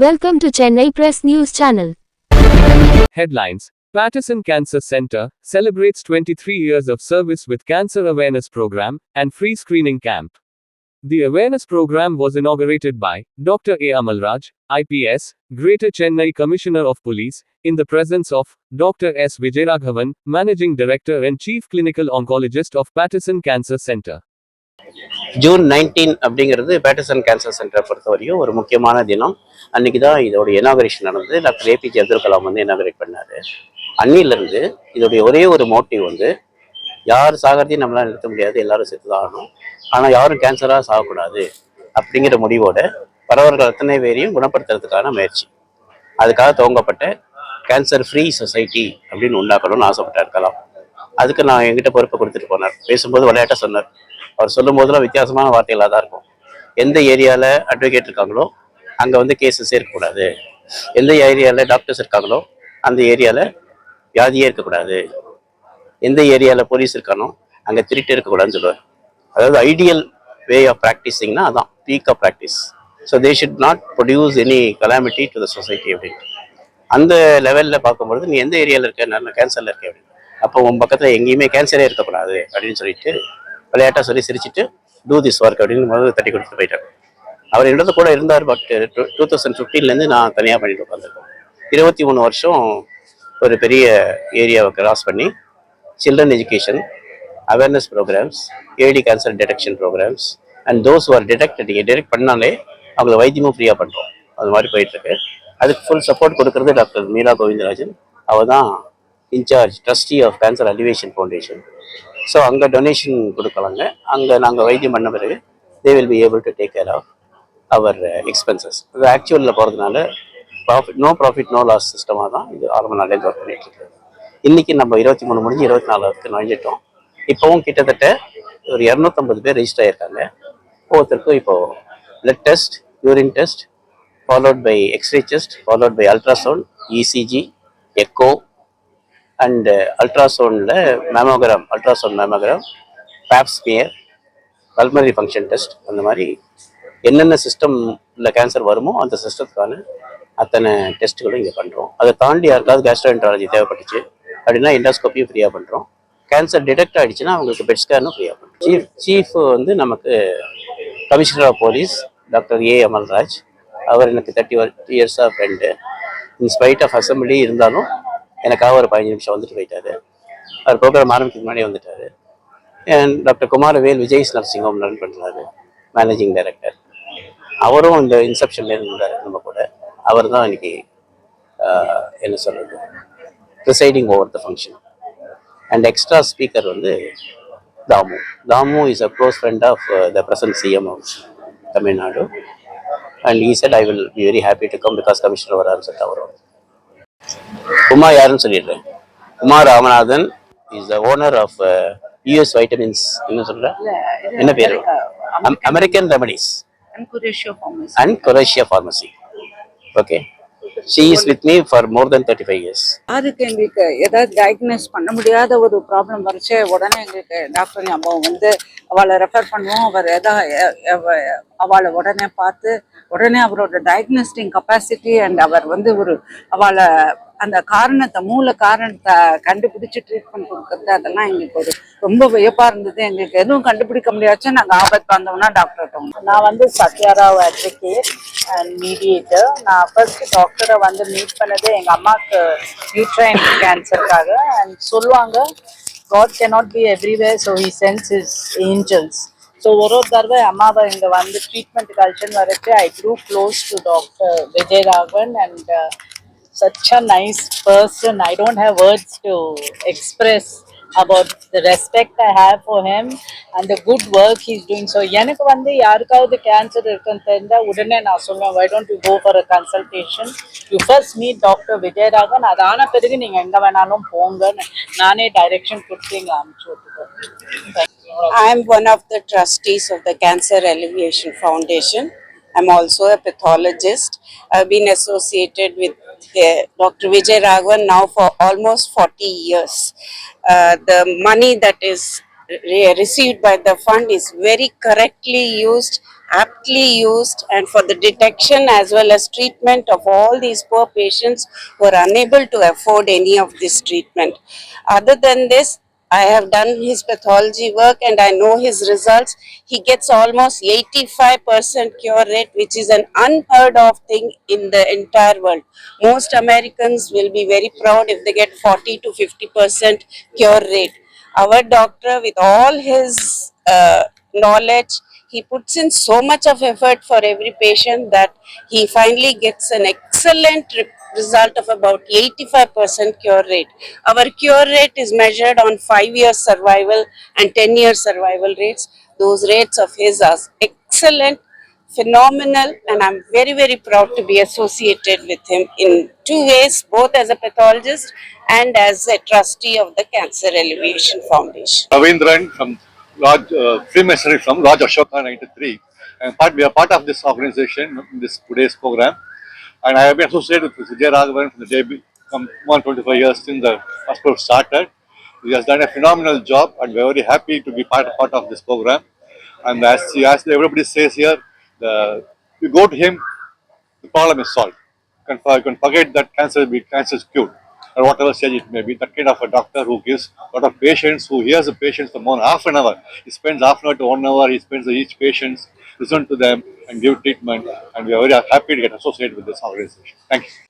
Welcome to Chennai Press News Channel. Headlines: Patterson Cancer Center celebrates 23 years of service with Cancer Awareness Program and Free Screening Camp. The awareness program was inaugurated by Dr. A. Amalraj, IPS, Greater Chennai Commissioner of Police, in the presence of Dr. S. Vijayaraghavan, Managing Director and Chief Clinical Oncologist of Patterson Cancer Center. June 19 அப்படிங்கிறது Patterson cancer சென்டரை பொறுத்தவரையும் ஒரு முக்கியமான தினம். அன்றைக்கி தான் இதோட inauguration நடந்தது. டாக்டர் ஏபிஜே அப்துல் கலாம் வந்து இனாகரேட் பண்ணார். அன்னிலிருந்து இதோடைய ஒரே ஒரு மோட்டிவ் வந்து யார் சாகிறதையும் நம்மளால் நிறுத்த முடியாது, எல்லாரும் செத்து தான் ஆகணும், ஆனால் யாரும் கேன்சராக சாகக்கூடாது அப்படிங்கிற முடிவோட பரவர்கள் அத்தனை பேரையும் குணப்படுத்துறதுக்கான முயற்சி. அதுக்காக துவங்கப்பட்ட கேன்சர் ஃப்ரீ சொசைட்டி அப்படின்னு உண்டாக்கணும்னு ஆசைப்பட்டார் கலாம். அதுக்கு நான் என்கிட்ட பொறுப்பை கொடுத்துட்டு போனார். பேசும்போது விளையாட்டாக சொன்னார். அவர் சொல்லும் போதெல்லாம் வித்தியாசமான வார்த்தைகளாக தான் இருக்கும். எந்த ஏரியாவில் அட்வொகேட் இருக்காங்களோ அங்கே வந்து கேஸஸே இருக்கக்கூடாது, எந்த ஏரியாவில் டாக்டர்ஸ் இருக்காங்களோ அந்த ஏரியாவில் வியாதியே இருக்கக்கூடாது, எந்த ஏரியாவில் போலீஸ் இருக்கானோ அங்கே திருட்டு இருக்கக்கூடாதுன்னு சொல்லுவார். அதாவது ஐடியல் வே ஆஃப் ப்ராக்டிஸிங்னா அதான் peak of practice. So they should not produce any calamity to the society அப்படின்ட்டு. அந்த லெவலில் பார்க்கும்பொழுது நீ எந்த ஏரியாவில் இருக்க, நான் கேன்சரில் இருக்கேன் அப்படின்னு, அப்போ உன் பக்கத்தில் எங்கேயுமே கேன்சரே இருக்கக்கூடாது அப்படின்னு சொல்லிட்டு விளையாட்டாக சொல்லி சிரிச்சுட்டு டூ திஸ் ஒர்க் அப்படின்னு முதல்ல தட்டி கொடுத்துட்டு போயிட்டார். அவர் என்னது கூட இருந்தார். பட் 2015 நான் தனியாக பண்ணிட்டு உட்காந்துருக்கோம். 23 வருஷம் ஒரு பெரிய ஏரியாவை கிராஸ் பண்ணி சில்ட்ரன் எஜுகேஷன், அவேர்னஸ் ப்ரோக்ராம்ஸ், ஏடி cancer detection programs and those are detect பண்ணாலே அவங்களை வைத்தியமும் ஃப்ரீயாக பண்ணுறோம். அது மாதிரி போயிட்டுருக்கு. அதுக்கு ஃபுல் சப்போர்ட் கொடுக்குறது டாக்டர் மீரா கோவிந்தராஜன். அவர் தான் in charge trustee of cancer alleviation foundation. So அங்கே டொனேஷன் கொடுக்கலாங்க. அங்கே நாங்கள் வைத்தியம் பண்ண பிறகு they will be able to take care of our expenses. அது ஆக்சுவலில் போகிறதுனால ப்ராஃபிட் நோ லாஸ் சிஸ்டமாக தான் இது ஆரம்ப நாளேருந்து ஒர்க் பண்ணிட்டு இருக்கு. இன்றைக்கி நம்ம 23 முடிஞ்சு 24க்கு நுழைஞ்சிட்டோம். இப்போவும் கிட்டத்தட்ட ஒரு 250 பேர் ரெஜிஸ்டர் ஆகியிருக்காங்க. ஒவ்வொருத்தருக்கும் இப்போது blood test, urine test, followed by X-ray test, followed by ultrasound, ECG, echo and அல்ட்ராசவுண்டில் mammogram, ultrasound mammogram, pap smear, pulmonary function test, அந்த மாதிரி என்னென்ன சிஸ்டமில் கேன்சர் வருமோ அந்த சிஸ்டத்துக்கான அத்தனை டெஸ்ட்டுகளும் இங்கே பண்ணுறோம். அதை தாண்டி யாருக்காவது கேஸ்ட்ரோஎன்ட்ராலஜி தேவைப்பட்டுச்சு அப்படின்னா எண்டோஸ்கோப்பியும் ஃப்ரீயாக பண்ணுறோம். கேன்சர் டிடெக்ட் ஆகிடுச்சுன்னா அவங்களுக்கு பெட் ஸ்கேனும் ஃப்ரீயாக பண்ணுறோம். சீஃப் வந்து நமக்கு commissioner of police doctor A Amalraj. அவர் எனக்கு 30 இயர்ஸாக ஃப்ரெண்டு. இன்ஸ்பைட் ஆஃப் அசம்பிளி இருந்தாலும் எனக்காக ஒரு 15 நிமிஷம் வந்துட்டு போயிட்டாரு. அவர் ப்ரோக்ராம் ஆரம்பிக்கு முன்னாடி வந்துட்டார். And doctor Kumaravel Vijay's nursing home run பண்ணுறாரு, மேனேஜிங் டைரக்டர். அவரும் இந்த இன்செப்ஷன்லேருந்து இருந்தார் நம்ம கூட. அவர் தான் இன்னைக்கு என்ன சொல்கிறது, presiding over the function. And extra speaker வந்து Damu is a close friend of the present CM of Tamil Nadu. And he said I will be very happy to come because commissioner வரான்னு சொல்லிட்டு அவரும். உமா யாருன்னு சொல்லிடுறேன். Uma Ramanathan is the owner of US vitamins. என்ன சொல்ற, என்ன பேரு? அமெரிக்கன் ரெமடிஸ் அண்ட் குரேஷியா pharmacy. Okay, she is with me for more than 35 years. அதுக்கு எங்களுக்கு ஏதாவது டயக்னோஸ் பண்ண முடியாத ஒரு ப்ராப்ளம் வரைச்சே உடனே எங்களுக்கு டாக்டர் ஞாபகம் வந்து அவளை ரெஃபர் பண்ணுவோம். அவர் அவளை உடனே பார்த்து உடனே அவரோட டயக்னோஸ்டிங் கெப்பாசிட்டி அண்ட் அவர் வந்து அவளை அந்த மூல காரணத்தை கண்டுபிடிச்சு ட்ரீட்மெண்ட் கொடுக்கறது, அதெல்லாம் எங்களுக்கு ஒரு ரொம்ப வியப்பா இருந்தது. எங்களுக்கு எதுவும் கண்டுபிடிக்க முடியாச்சு, நாங்கள் ஆபத்து வந்தோம்னா டாக்டர்கிட்ட. நான் வந்து சத்யாராவ் அட்வொகேட் அண்ட் மீடியேட்டர். நான் ஃபர்ஸ்ட் டாக்டரை வந்து மீட் பண்ணது எங்கள் அம்மாவுக்கு யூட்ரைன் கேன்சருக்காக. அண்ட் சொல்லுவாங்க God cannot be everywhere, so he sends his angels. So ஒரு தடவை அம்மாவை இங்கே வந்து ட்ரீட்மெண்ட் கழிச்சுன்னு வரச்சு I grew close to Dr. Vijayaraghavan and such a nice person. I don't have words to express about the respect I have for him and the good work he's doing. So எனக்கு வந்து யாருக்காவது cancer இருக்குன்னு தெரிஞ்சா உடனே நான் சொல்லுவேன், why don't you go for a consultation? You first meet Dr. Vijayaraghavan. அது ஆன பிறகு நீங்கள் எங்கே வேணாலும் போங்கன்னு நானே டைரெக்ஷன் கொடுத்து இங்கே அனுப்பிச்சு விட்டுருக்கேன். I am one of the trustees of the Cancer Alleviation Foundation. I'm also a pathologist. I've been associated with Dr. Vijayaraghavan now for almost 40 years. The money that is received by the fund is very correctly used aptly used and for the detection as well as treatment of all these poor patients who are unable to afford any of this treatment. Other than this, I have done his pathology work and I know his results. He gets almost 85% cure rate, which is an unheard of thing in the entire world. Most Americans will be very proud if they get 40 to 50% cure rate. Our doctor, with all his knowledge, he puts in so much of effort for every patient that he finally gets an excellent result of about 85% cure rate. Our cure rate is measured on 5 years survival and 10 years survival rates. Those rates of his are excellent, phenomenal, and I'm very, very proud to be associated with him in two ways, both as a pathologist and as a trustee of the Cancer Alleviation Foundation. Ravindran from Raj, Freemasonry from Raj Ashoka 93. And we are part of this organization in this today's program. And I have been associated with Vijay Raghavan from the day from 125 years since the hospital started. He has done a phenomenal job and we are very happy to be part of this program. And as everybody says here, you go to him, the problem is solved. You can forget that cancer is cured or whatever stage it may be. That kind of a doctor who gives a lot of patients, who hears the patients for more than half an hour. He spends half an hour to 1 hour. He spends each patient, listen to them and give treatment. And we are very happy to get associated with this organization. Thank you.